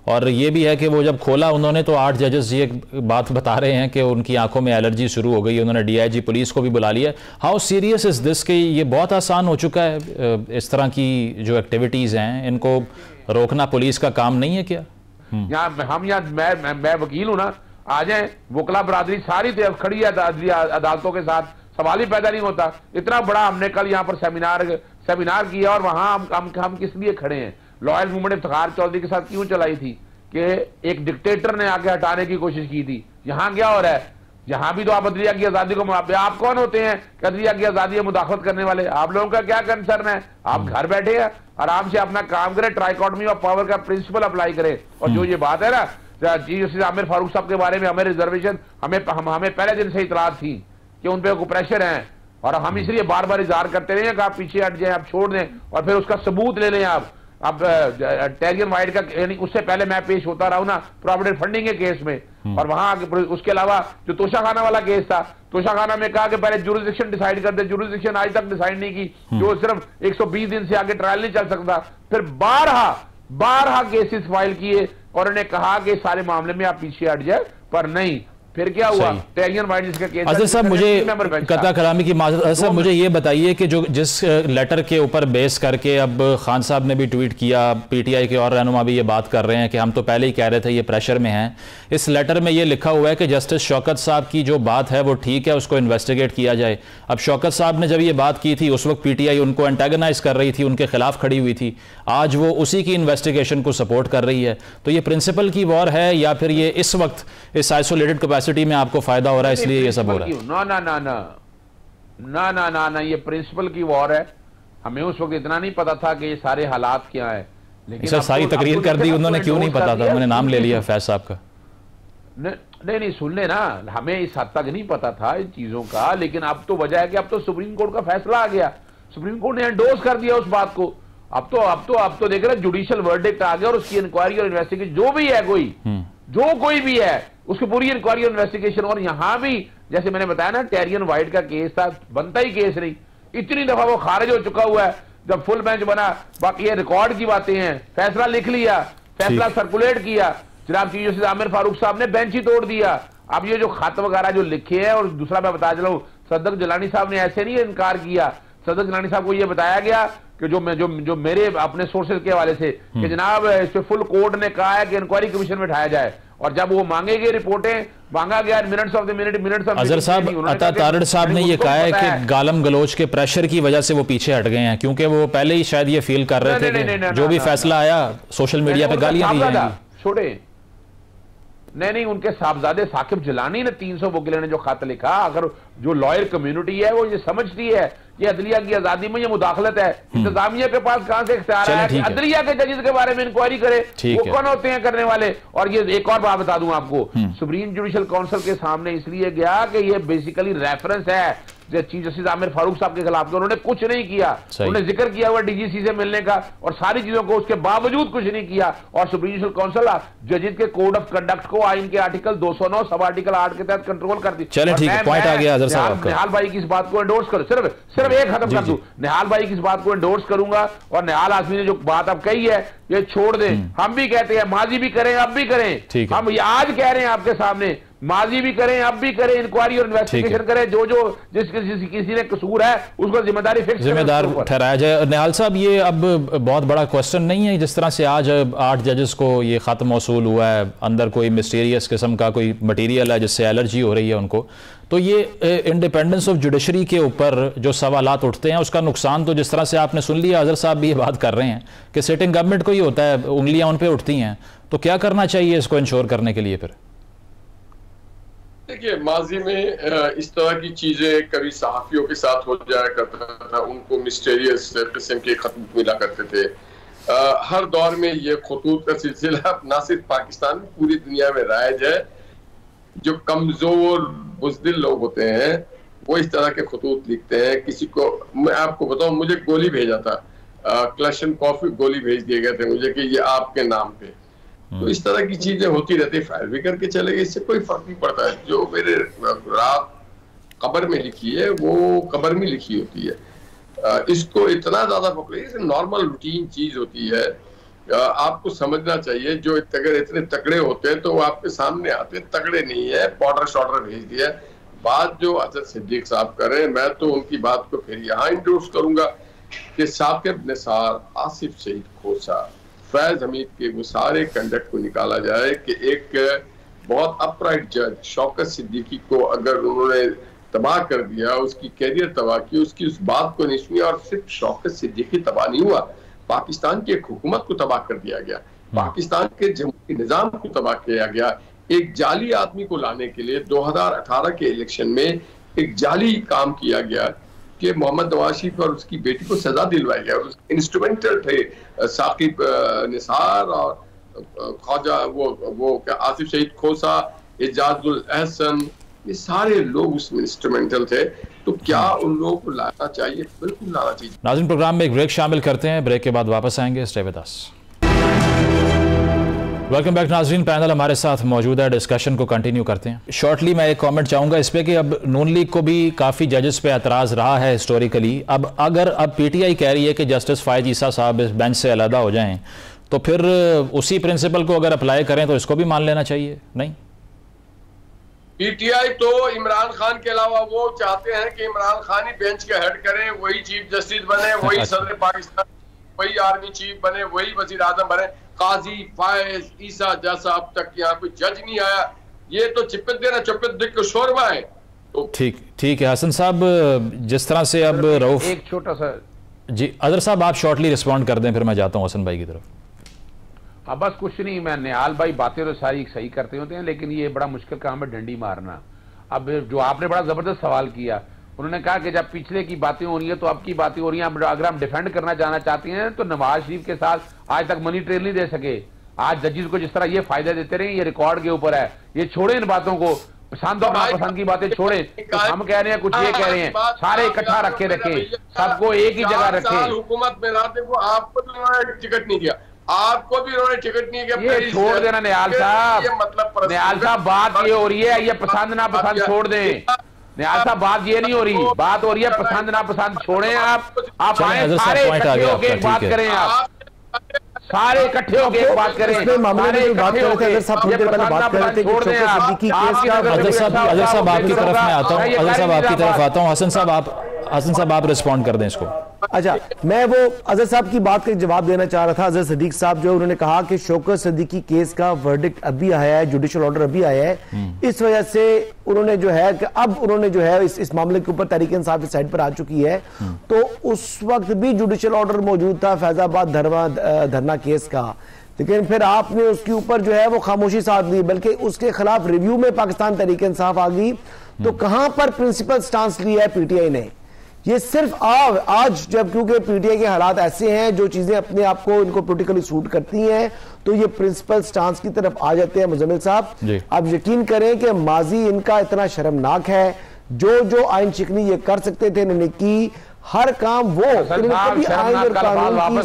और ये भी है कि वो जब खोला उन्होंने तो 8 जजेस ये बात बता रहे हैं कि उनकी आंखों में एलर्जी शुरू हो गई। उन्होंने DIG पुलिस को भी बुला लिया। हाउ सीरियस इज दिस कि ये बहुत आसान हो चुका है, इस तरह की जो एक्टिविटीज़ हैं इनको रोकना पुलिस का काम नहीं है क्या? मैं वकील हूं ना, आ जाए वकला बरादरी सारी तरफ खड़ी है अदालतों के साथ, सवाल ही पैदा नहीं होता। इतना बड़ा हमने कल यहाँ पर सेमिनार किया, और वहां हम किस लिए खड़े हैं? लॉयल मूवमेंट इफ्तिखार चौधरी के साथ क्यों चलाई थी कि एक डिक्टेटर ने आके हटाने की कोशिश की थी। यहां क्या हो रहा है? यहां भी तो आप अदलिया की आजादी को, आप कौन होते हैं कि अदलिया की आजादी में मुदाखलत करने वाले? आप लोगों का क्या कंसर्न है? आप घर बैठे हैं, आराम से अपना काम करें, ट्राइकॉटमी ऑफ पावर का प्रिंसिपल अप्लाई करें। और जो ये बात है ना चीफ जस्टिस आमिर फारूक साहब के बारे में, हमें रिजर्वेशन हमें पहले दिन से इतलात थी कि उन पे प्रेशर है, और हम इसलिए बार बार इजहार करते रहे कि आप पीछे हट जाएं, आप छोड़ दें, और फिर उसका सबूत ले लें आप। अब टेरियन वाइड का, यानी उससे पहले मैं पेश होता रहा हूं ना प्रॉविडेंट फंडिंग के केस में, और वहां उसके अलावा जो तोशाखाना वाला केस था, तोशाखाना में कहा कि पहले जुरिसडिक्शन डिसाइड कर दे, जुरिसडिक्शन आज तक डिसाइड नहीं की, जो सिर्फ 120 दिन से आगे ट्रायल नहीं चल सकता। फिर 12 केसेस फाइल किए, और उन्होंने कहा कि सारे मामले में आप पीछे हट जाए, पर नहीं। फिर क्या हुआ? टेरियन वाइड जिसका केस। अजहर साहब मुझे कता कलामी की माजरत, अजहर साहब मुझे ये बताइए कि जो जिस लेटर के ऊपर बेस करके अब खान साहब ने भी ट्वीट किया, PTI के और रहनुमा भी ये बात कर रहे हैं कि हम तो पहले ही कह रहे थे ये प्रेशर में हैं, इस लेटर में ये लिखा हुआ है कि जस्टिस शौकत साहब की जो बात है वो ठीक है, उसको इन्वेस्टिगेट किया जाए। अब शौकत साहब ने जब ये बात की थी उस वक्त PTI उनको एंटेगनाइज कर रही थी, उनके खिलाफ खड़ी हुई थी, आज वो उसी की इन्वेस्टिगेशन को सपोर्ट कर रही है। तो ये प्रिंसिपल की वॉर है, या फिर ये इस वक्त इस आइसोलेटेड कैपेसिटी में आपको फायदा हो रहा है इसलिए ये सब हो रहा है? ना, ये प्रिंसिपल की वॉर है। हमें उस वक्त इतना नहीं पता था कि ये सारे हालात क्या है, लेकिन सर सारी तकरीर कर दी उन्होंने, क्यों नहीं पता था? उन्होंने नाम ले लिया फैज साहब का। नहीं सुन ले ना, हमें इस हद तक नहीं पता था इन चीजों का, लेकिन अब तो वजह है कि अब तो सुप्रीम कोर्ट का फैसला आ गया, सुप्रीम कोर्ट ने एंडोर्स कर दिया उस बात को। अब तो देख रहे जुडिशियल वर्डिक्ट आ गया, और उसकी इंक्वायरी और इन्वेस्टिगेशन जो भी है, कोई भी है, उसकी पूरी इंक्वायरी और इन्वेस्टिगेशन। और यहां भी जैसे मैंने बताया ना, टेरियन वाइड का केस था, बनता ही केस नहीं, इतनी दफा वो खारिज हो चुका हुआ है। जब फुल बेंच बना, बाकी ये रिकॉर्ड की बातें हैं, फैसला लिख लिया, फैसला सर्कुलेट किया, जनाब चीफ जस्टिस आमिर फारूक साहब ने बेंच ही तोड़ दिया। अब ये जो खत वगैरह जो लिखे हैं, और दूसरा मैं बता चला हूं, सदक जिलानी साहब ने ऐसे नहीं इनकार किया। सदक जिलानी साहब को यह बताया गया कि जो मेरे अपने सोर्सेज के हवाले से कि जनाब इस पे फुल कोर्ट ने कहा है कि इंक्वायरी कमीशन में उठाया जाए, और जब वो मांगेंगे रिपोर्टें, मांगा गया मिनट्स ऑफ अजहर साहब, अता तारड़ साहब ने ये कहा है कि गालम गलोच के प्रेशर की वजह से वो पीछे हट गए हैं, क्योंकि वो पहले ही शायद ये फील कर रहे थे कि जो भी फैसला आया सोशल मीडिया पे गालियां दी जाएंगी। छोड़े नहीं, उनके साहबजादे साकिब जिलानी ने 300 वकीलों ने जो खत लिखा, अगर जो लॉयर कम्युनिटी है वो ये समझती है कि अदलिया की आजादी में ये मुदाखलत है, इंतजामिया के पास कहां से इख्तियार है कि अदलिया के जजेस के बारे में इंक्वायरी करे? वो कौन होते हैं करने वाले? और ये एक और बात बता दूं आपको, सुप्रीम जुडिशियल काउंसिल के सामने इसलिए गया कि ये बेसिकली रेफरेंस है चीफ जस्टिस आमिर फारूक साहब के खिलाफ, उन्होंने कुछ नहीं किया, उन्होंने जिक्र किया हुआ DGC से मिलने का और सारी चीजों को, उसके बावजूद कुछ नहीं किया। और सुप्रीम जुडिशियल काउंसिल जजेस के कोड ऑफ कंडक्ट को आइन के आर्टिकल 209 सब आर्टिकल 8 के तहत कंट्रोल करती। चलिए ठीक है, पॉइंट आ गया अजहर साहब। निहाल भाई की इस बात को एंडोर्स करो, सिर्फ एक खत्म कर दूं, निहाल भाई की इस बात को एंडोर्स करूंगा, और निहाल आजमी ने जो बात अब कही है ये छोड़ दें। हम भी कहते हैं, माजी भी करें, अब भी करें, हम आज कह रहे हैं आपके सामने, माजी भी करें, अब भी करें, इंक्वायरी और इन्वेस्टिगेशन करें, जो किसी ने कसूर है उसको जिम्मेदारी फिक्स जिम्मेदार ठहराया जाए। निहाल साहब, ये अब बहुत बड़ा क्वेश्चन नहीं है जिस तरह से आज 8 जजेस को ये खत मौसूल हुआ है, अंदर कोई मिस्टीरियस किस्म का कोई मटीरियल है जिससे एलर्जी हो रही है उनको, तो ये इंडिपेंडेंस ऑफ जुडिशरी के ऊपर जो सवालात उठते हैं उसका नुकसान तो जिस तरह से आपने सुन लिया, अजहर साहब भी ये बात कर रहे हैं कि सिटिंग गवर्नमेंट को ही होता है, उंगलियां उन पे उठती हैं, तो क्या करना चाहिए इसको इंश्योर करने के लिए? फिर देखिए, माजी में इस तरह की चीजें कभी सहाफियों के साथ हो जाया करता था, उनको मिस्टीरियस किस्म के खतूत मिला करते थे। हर दौर में ये खतूत का सिलसिला ना सिर्फ पाकिस्तान में, पूरी दुनिया में राइज है। जो कमजोर बुज़दिल लोग होते हैं वो इस तरह के खतूत लिखते हैं। किसी को, मैं आपको बताऊं, मुझे गोली भेजा था, क्लशन कॉफी गोली भेज दिए गए थे मुझे कि ये आपके नाम पे। तो इस तरह की चीजें होती रहती, फायर भी करके चले गए, इससे कोई फर्क नहीं पड़ता है। जो मेरे रात कब्र में लिखी है वो कब्र में लिखी होती है। इसको इतना ज्यादा पकड़िए, नॉर्मल रूटीन चीज होती है। आपको समझना चाहिए, जो अगर इतने तगड़े होते हैं तो वो आपके सामने आते, तगड़े नहीं है, पाउडर शॉर्डर भेज दिया। बात जो अजहर सिद्दीक साहब कर रहे हैं, मैं तो उनकी बात को फिर यहाँ इंट्रोड्यूस करूंगा कि साकिब निसार, आसिफ सईद खोसा, फैज हमीद के वो सारे कंडक्ट को निकाला जाए कि एक बहुत अपराइट जज शौकत सिद्दीकी को अगर उन्होंने तबाह कर दिया, उसकी कैरियर तबाह की, उसकी उस बात को नहीं सुनी, और सिर्फ शौकत सिद्दीकी तबाह नहीं हुआ, पाकिस्तान की एक हुकूमत को तबाह कर दिया गया, पाकिस्तान के जमहूरी निजाम को तबाह किया गया। एक जाली आदमी को लाने के लिए 2018 के इलेक्शन में एक जाली काम किया गया कि मोहम्मद नवाज शरीफ और उसकी बेटी को सजा दिलवाई गया। इंस्ट्रूमेंटल थे साकिब निसार और ख्वाजा वो आसिफ सईद खोसा, एजाजुल एहसन, ये सारे लोग उसमें इंस्ट्रूमेंटल थे। तो क्या उन लोगों को लाना चाहिए? बिल्कुल लाना चाहिए। नाज़रीन, प्रोग्राम में एक ब्रेक शामिल करते हैं, ब्रेक के बाद वापस आएंगे। Stay with us. Welcome back नाज़रीन, पैनल हमारे साथ मौजूद है, डिस्कशन को कंटिन्यू करते हैं। शॉर्टली मैं एक कमेंट चाहूँगा इस पे कि अब नून लीग को भी काफ़ी जजेस पे एतराज़ रहा है हिस्टोरिकली। अब अगर पीटीआई कह रही है कि जस्टिस फायज ईसा साहब इस बेंच से अलहदा हो जाएं, तो फिर उसी प्रिंसिपल को अगर अप्लाई करें तो इसको भी मान लेना चाहिए, नहीं? पीटीआई तो इमरान खान के अलावा वो चाहते हैं कि इमरान खान ही बेंच के हेड करें, वही चीफ जस्टिस बने, वही सदर पाकिस्तान, वही आर्मी चीफ बने, वही वजीर आजम बने। काजी फायज ईसा जैसा अब तक यहाँ कोई जज नहीं आया। ये तो चिपट देना, चिपट दिख को शोरबा है। तो ठीक है हसन साहब, जिस तरह से अब रऊफ, एक छोटा सा जी अदर साहब आप शॉर्टली रिस्पॉन्ड कर दें, फिर मैं जाता हूँ हसन भाई की तरफ। हाँ बस कुछ नहीं, मैं निहाल भाई बातें तो सारी सही करते होते हैं, लेकिन ये बड़ा मुश्किल काम है डंडी मारना। अब जो आपने बड़ा जबरदस्त सवाल किया, उन्होंने कहा कि जब पिछले की बातें हो रही है तो अब की बातें हो रही हैं। अगर हम डिफेंड करना जाना चाहते हैं तो नवाज शरीफ के साथ आज तक मनी ट्रेल नहीं दे सके। आज जजेस को जिस तरह ये फायदा देते रहे, ये रिकॉर्ड के ऊपर है। ये छोड़े इन बातों को, पसंद और नापसंद की बातें छोड़े। तो हम कह रहे हैं, कुछ ये कह रहे हैं, सारे इकट्ठा रखे सबको एक ही जगह रखे। हुकूमत में रहते को आपको भी टिकट नहीं दिया, आपको भी उन्होंने टिकट नहीं दिया। ये छोड़ देना निहाल साहब, मतलब निहाल साहब बात ये हो रही है, ये पसंद ना पसंद छोड़ दें। निहाल साहब बात ये नहीं हो रही, बात हो रही है पसंद ना पसंद छोड़ें। आप आए सारे इकट्ठे होकर एक बात करें, आप सारे इकट्ठे होकर एक बात करें। मामले में बात कर रहे थे, अगर साहब थोड़ी देर पहले बात कर रहे थे कि शौकत सिद्दीकी केस का, अजहर साहब आपकी तरफ मैं आता हूं, अजहर साहब आपकी तरफ आता हूं। हसन साहब आप रिस्पॉन्ड कर दें इसको। अच्छा, मैं वो अजहर साहब की बात का जवाब देना चाह रहा था। अजहर सिद्दीक साहब जो उन्होंने कहा कि शौकत सिद्दीकी केस का वर्डिक्ट अभी आया है, जुडिशियल ऑर्डर अभी आया है, इस वजह से उन्होंने जो है कि अब उन्होंने जो है इस मामले के ऊपर तहरीक इंसाफ इस साइड पर आ चुकी है। तो उस वक्त भी जुडिशियल ऑर्डर मौजूद था फैजाबाद धरना केस का, लेकिन फिर आपने उसके ऊपर जो है वो खामोशी साध ली, बल्कि उसके खिलाफ रिव्यू में पाकिस्तान तहरीक इंसाफ आ गई। तो कहां पर प्रिंसिपल स्टांस लिया है पीटीआई ने? ये सिर्फ आज जब क्योंकि पीटीआई के हालात ऐसे हैं, जो चीजें अपने आप को इनको पोलिटिकली सूट करती हैं, तो ये प्रिंसिपल स्टांस की तरफ आ जाते हैं। मुजम्मिल साहब, आप यकीन करें कि माजी इनका इतना शर्मनाक है, जो आइन शिकनी ये कर सकते थे इन्होंने की, हर काम वो कभी आइन और कानून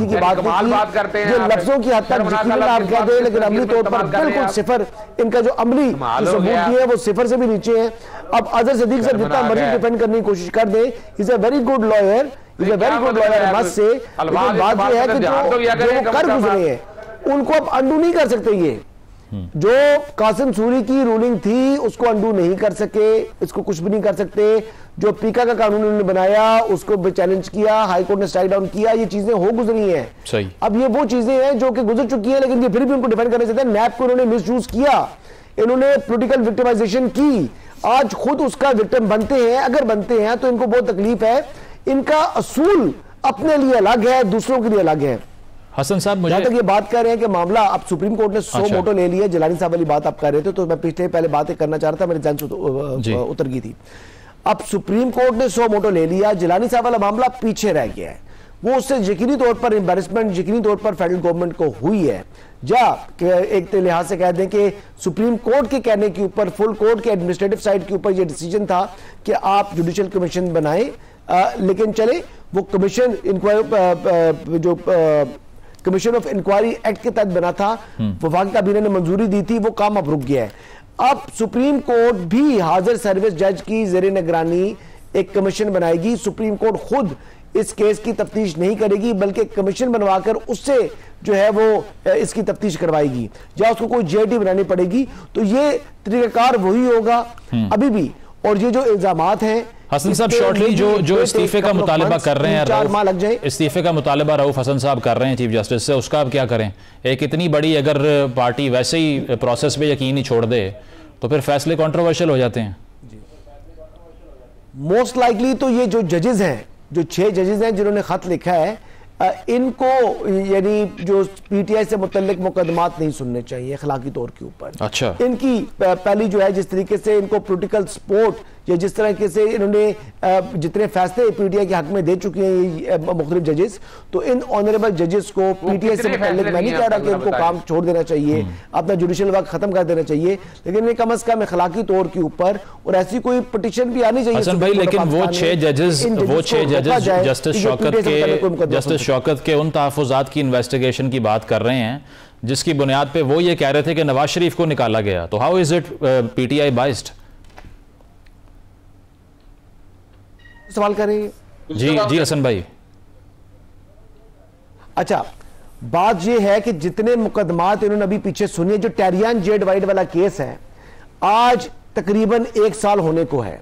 की बात करते हैं, जो लफ्जों की हद तक यकीनन आप कह दें, लेकिन अमली तौर पर बिल्कुल सिफर, इनका जो अमली सबूत दिए हैं वो सिफर से भी नीचे है। अब अजहर सिद्दीक साहब जितना मर्जी डिफेंड करने की कोशिश कर दे, is a very good lawyer, is a very good lawyer must say, लेकिन बात यह है कि जो कर गुजरे हैं उनको अब अंडू नहीं कर सकते। ये जो कासिम सूरी की रूलिंग थी उसको अंडू नहीं कर सके, इसको कुछ भी नहीं कर सकते। जो पीका का कानून उन्होंने बनाया उसको भी चैलेंज किया, हाई कोर्ट ने स्ट्राइक डाउन किया, ये चीजें हो गुजरी हैं। सही। अब ये वो चीजें हैं जो कि गुजर चुकी हैं, लेकिन ये फिर भी उनको डिफेंड करना चाहते हैं। नैब को इन्होंने मिसयूज किया, इन्होंने पॉलिटिकल विक्टिमाइजेशन की, आज खुद उसका विक्टिम बनते हैं। अगर बनते हैं तो इनको बहुत तकलीफ है। इनका असूल अपने लिए अलग है, दूसरों के लिए अलग है। हसन साहब, मुझे जहां तक ये बात कर रहे हैं कि मामला अब सुप्रीम कोर्ट ने 100 मोटो ले लिया, जिलानी साहब वाली बात आप कर रहे थे, तो मैं पहले बातें करना चाह रहा था, मेरे ध्यान से उतर गई थी। अब सुप्रीम कोर्ट ने 100 मोटो ले लिया, जिलानी साहब वाला मामला पीछे रह गया है। वो उससे यकीनी तौर पर एम्बैरेसमेंट यकीनी तौर पर फेडरल गवर्नमेंट को हुई है। एक लिहाज से कह दें कि सुप्रीम कोर्ट के कहने के ऊपर, फुल कोर्ट के एडमिनिस्ट्रेटिव साइड के ऊपर यह डिसीजन था कि आप जुडिशियल कमीशन बनाएं, लेकिन चले वो कमीशन इंक्वायरी जो कमीशन ऑफ इंक्वायरी एक्ट के तहत बना था, वफाकी काबीना ने मंजूरी दी थी, वो काम अब रुक गया है। अब सुप्रीम कोर्ट भी हाजिर सर्विस जज की ज़ेरे निगरानी एक कमीशन बनाएगी। सुप्रीम कोर्ट खुद इस केस की तफ्तीश नहीं करेगी, बल्कि कमीशन बनवाकर उससे जो है वो इसकी तफ्तीश करवाएगी, या उसको कोई जेटी बनानी पड़ेगी। तो ये तरीकाकार वही होगा अभी भी। और ये जो इल्जामात हैं, हसन साहब शॉर्टली जो इस्तीफे का मुतालबा कर रहे हैं, 4 माह लग जाए, इस्तीफे का मुतालबा रऊफ हसन साहब कर रहे हैं चीफ जस्टिस से, उसका आप क्या करें? एक इतनी बड़ी अगर पार्टी वैसे ही प्रोसेस पे यकीन ही छोड़ दे तो फिर फैसले कंट्रोवर्शियल हो जाते हैं। मोस्ट लाइकली तो ये जो जजेस हैं, जो 6 जजेस हैं जिन्होंने खत लिखा है, इनको यानी जो पीटीआई से मुतल्लिक मुकदमात नहीं सुनने चाहिए अखलाकी तौर के ऊपर। अच्छा, इनकी पहली जो है, जिस तरीके से इनको पॉलिटिकल सपोर्ट या जिस तरह से इन्होंने जितने फैसले पीटीआई के हक में दे चुके हैं ये मुख्तलिफ जजेस, तो इन ऑनरेबल जजेस को पीटीआई से मुतल्लिक, मैं नहीं कह रहा कि इनको काम छोड़ देना चाहिए, अपना जुडिशियल वर्क खत्म कर देना चाहिए, लेकिन इन्हें कम अज कम अखलाकी तौर के ऊपर और ऐसी कोई पिटीशन भी आनी चाहिए। हसन भाई, लेकिन वो 6 जजेस जस्टिस शौकत के उन तहफ़्फ़ुज़ात की इन्वेस्टिगेशन की बात कर रहे हैं जिसकी बुनियाद पे वो ये कह रहे थे कि नवाज शरीफ को निकाला गया, तो how is it PTI biased? सवाल करेंगे जी हसन भाई। अच्छा, बात यह है कि जितने मुकदमात इन्होंने अभी पीछे सुनिए, जो टेरियन जेड वाइट वाला केस है, आज तकरीबन 1 साल होने को है।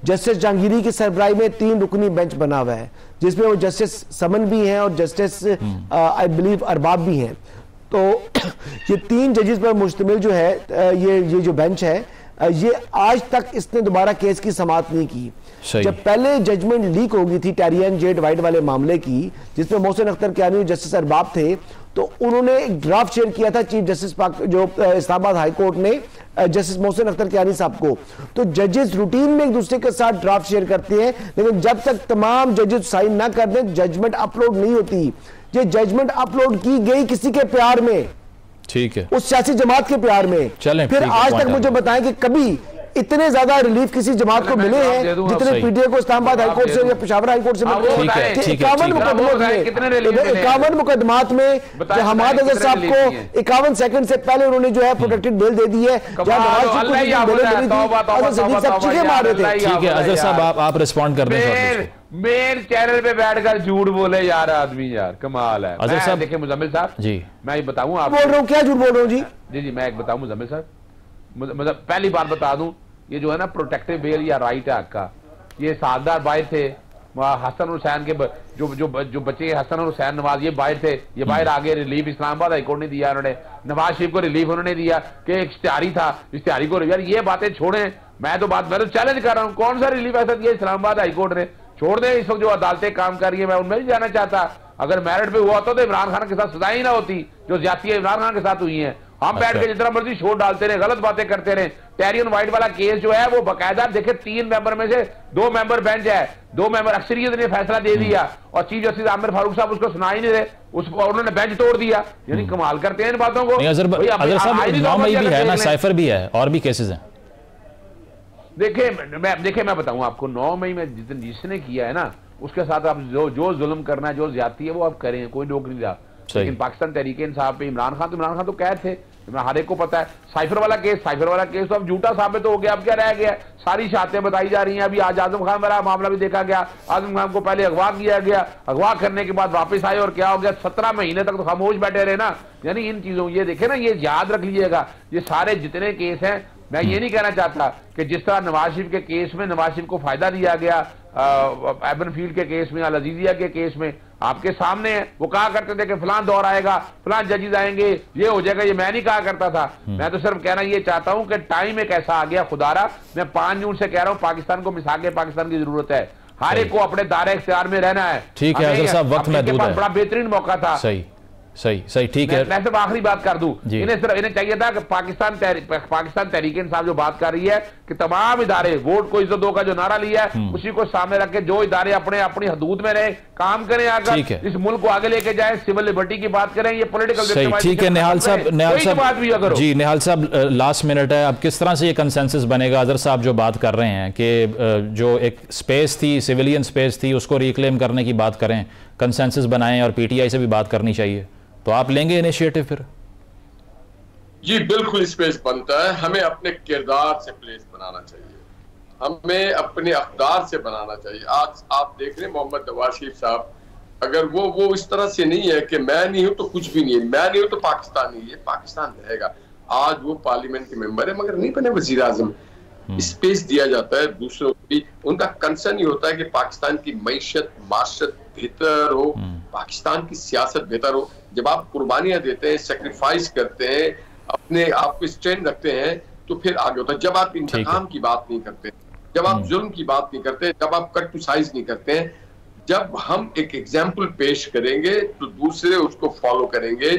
जस्टिस जहांगीरी की सरबराही में 3 रुकनी बेंच बना हुआ है, जिसमें वो जस्टिस समन भी हैं और जस्टिस आई बिलीव अरबाब भी हैं। तो ये 3 जजेस पर मुश्तमिल जो है ये जो बेंच है, ये आज तक इसने दोबारा केस की समाअत नहीं की। जब पहले जजमेंट लीक हो गई थी टेरियन जेड वाइट वाले मामले की, जिसमें मोहसिन अख्तर कियानी और जस्टिस अरबाब थे, तो उन्होंने एक ड्राफ्ट शेयर किया था चीफ जस्टिस जो इस्लामाबाद हाई कोर्ट ने जस्टिस मोहसिन अख्तर कियानी साहब को। तो जजेस रूटीन में एक दूसरे के साथ ड्राफ्ट शेयर करते हैं, लेकिन जब तक तमाम जजेस साइन ना कर दें जजमेंट अपलोड नहीं होती। ये जजमेंट अपलोड की गई किसी के प्यार में, ठीक है, उस सियासी जमात के प्यार में। फिर आज तक मुझे बताएं कि कभी इतने ज्यादा रिलीफ किसी जमात को मिले हैं जितने पीटीआई को इस्लामाबाद हाईकोर्ट से या पेशावर हाईकोर्ट से मिले हैं। 51 मुकदमात में हमाद अजहर साहब को 51 सेकंड से पहले उन्होंने जो है प्रोटेक्टेड बेल दे दी है। ठीक है अजहर साहब, आप रिस्पॉन्ड कर दें। मेन चैनल पे बैठकर झूठ बोले यार आदमी, यार कमाल है। अजहर साहब देखिए मुजम्मिल साहब जी, मैं ये बताऊं आप बोल रहा हूँ, क्या झूठ बोल रहा हूँ जी? जी मैं एक बताऊं मुजम्मिल साहब, मतलब पहली बात बता दूं, ये जो है ना प्रोटेक्टिव बेल या राइट है का, ये सालदार बाहर थे, हसन हुसैन के जो बच्चे हसन और हुसैन नवाज, ये बाहर थे, ये बाहर आगे रिलीफ इस्लामाबाद हाईकोर्ट ने दिया, उन्होंने नवाज शरीफ को रिलीफ उन्होंने दिया कि एक इश्तिहारी था, इश्तिहारी को यार ये बातें छोड़ें। मैं तो चैलेंज कर रहा हूँ, कौन सा रिलीफ ऐसा दिया इस्लामाबाद हाईकोर्ट ने? छोड़ दें, इस वक्त जो अदालतें काम कर रही है मैं उनमें भी जाना चाहता। अगर मेरिट पे हुआ होता तो इमरान खान के साथ सजा ही ना होती जो ज्यादतियां इमरान खान के साथ हुई हैं। हम बैठ के जितना मर्जी शोर डालते रहे, गलत बातें करते रहे। टेरियन वाइट वाला केस जो है वो बाकायदा देखे 3 मेंबर में से 2 मेंबर बेंच है, 2 मेंबर अक्सरियत ने फैसला दे दिया और चीफ जस्टिस आमिर फारूक साहब उसको सुना ही नहीं रहे, उन्होंने बेंच तोड़ दिया। यानी कमाल करते हैं इन बातों को। साइफर भी है और भी केसेस हैं। देखिए मैं बताऊं आपको, 9 मई में जिसने किया है ना उसके साथ आप जो जुल्म करना है, जो ज्यादती है वो आप करें, कोई रोक नहीं रहा। लेकिन पाकिस्तान तहरीके इंसाफ पे इमरान खान तो कैद थे, हर एक को पता है। साइफर वाला केस तो अब झूठा साबित हो गया, अब क्या रह गया? सारी शहादतें बताई जा रही हैं। अभी आज आजम खान वाला मामला भी देखा गया, आजम खान को पहले अगवा किया गया, अगवा करने के बाद वापस आए और क्या हो गया, 17 महीने तक तो खामोश बैठे रहे ना। यानी इन चीजों ये देखे ना, ये याद रख लीजिएगा, ये सारे जितने केस हैं, मैं ये नहीं कहना चाहता कि जिस तरह नवाज शरीफ के केस में नवाज शरीफ को फायदा दिया गया, एबन फील्ड के केस में, अल अजीजिया के केस में आपके सामने है। वो कहा करते थे कि फलां दौर आएगा, फलां जजेस आएंगे, ये हो जाएगा, ये मैं नहीं कहा करता था। मैं तो सिर्फ कहना ये चाहता हूं कि टाइम एक ऐसा आ गया, खुदारा मैं 5 जून से कह रहा हूं, पाकिस्तान को मिसाके पाकिस्तान की जरूरत है। हर एक को अपने दायरे इख्तियार में रहना है। ठीक है अजहर साहब, वक्त महदूद है। बड़ा बेहतरीन मौका था। सही सही ठीक है। मैं सिर्फ आखिरी बात कर दूं, इन्हें चाहिए था कि पाकिस्तान तहरीक इंसाफ जो बात कर रही है कि तमाम इदारे वोट को इज्जत दो का जो नारा लिया है उसी को सामने रख के जो इदारे अपनी हदूद में रहे काम करें, आकर इस मुल्क को आगे लेके जाए, सिविल लिबर्टी की बात करें, ये पॉलिटिकल। ठीक है निहाल साहब जी, निहाल साहब लास्ट मिनट है, अब किस तरह से ये कंसेंसस बनेगा? अजहर साहब जो बात कर रहे हैं कि जो एक स्पेस थी, सिविलियन स्पेस थी, उसको रिक्लेम करने की बात करें, कंसेंसस बनाएं और पीटीआई से भी बात करनी चाहिए, तो आप लेंगे इनिशिएटिव फिर? जी बिल्कुल स्पेस बनता है, हमें अपने किरदार से प्लेस बनाना चाहिए, हमें अपने अख्तार से बनाना चाहिए। आज आप देख रहे हैं मोहम्मद नवाज शरीफ साहब, अगर वो इस तरह से नहीं है कि मैं नहीं हूं तो कुछ भी नहीं है, मैं नहीं हूं तो पाकिस्तान नहीं है, पाकिस्तान रहेगा। आज वो पार्लियामेंट के मेंबर है मगर नहीं बने वजीर आजम। स्पेस दिया जाता है दूसरों को भी, उनका कंसर्न ये होता है कि पाकिस्तान की मईशत माशरत बेहतर हो, पाकिस्तान की सियासत बेहतर हो। जब आप कुर्बानियां देते हैं, सेक्रीफाइस करते हैं, अपने आप को स्ट्रेंथ रखते हैं तो फिर आगे होता है। जब आप इंतकाम की बात नहीं करते, जब आप जुल्म की बात नहीं करते, जब आप कट टू साइज नहीं करते हैं, जब हम एक एग्जाम्पल पेश करेंगे तो दूसरे उसको फॉलो करेंगे।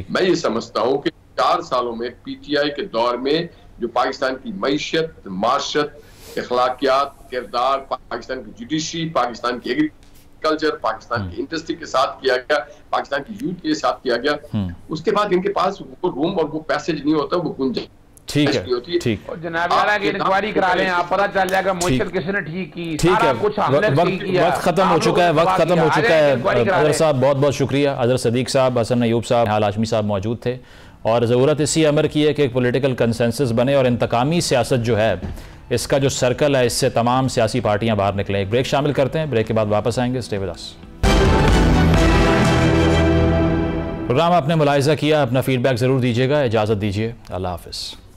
मैं ये समझता हूँ कि 4 सालों में पीटीआई के दौर में जो पाकिस्तान की मईशत, माशरत, अखलाकियात, किरदार, पाकिस्तान की जुडिशरी, पाकिस्तान की एग्रीकल्चर, पाकिस्तान की इंडस्ट्री के साथ किया गया, पाकिस्तान की यूथ के साथ किया गया, उसके बाद इनके पास वो रूम और वो पैसेज नहीं होता, वो गुंजाइश होती है। ठीक और जनाब वाला की इंक्वायरी करा लें, आप पता चल जाएगा मईशत किसने ठीक की, सारा कुछ हमने ठीक किया। वक्त खत्म हो चुका है, वक्त खत्म हो चुका है। अजहर साहब बहुत बहुत शुक्रिया। अजहर सदीक साहब, हसन अयूब साहब, हाल हाशमी साहब मौजूद थे और ज़रूरत इसी अमर की है कि एक पॉलिटिकल कंसेंसस बने और इंतकामी सियासत जो है इसका जो सर्कल है इससे तमाम सियासी पार्टियां बाहर निकलें। एक ब्रेक शामिल करते हैं, ब्रेक के बाद वापस आएंगे। Stay with us. प्रोग्राम आपने मुलाहिजा किया, अपना फीडबैक ज़रूर दीजिएगा। इजाज़त दीजिए, अल्लाह हाफ़िज़।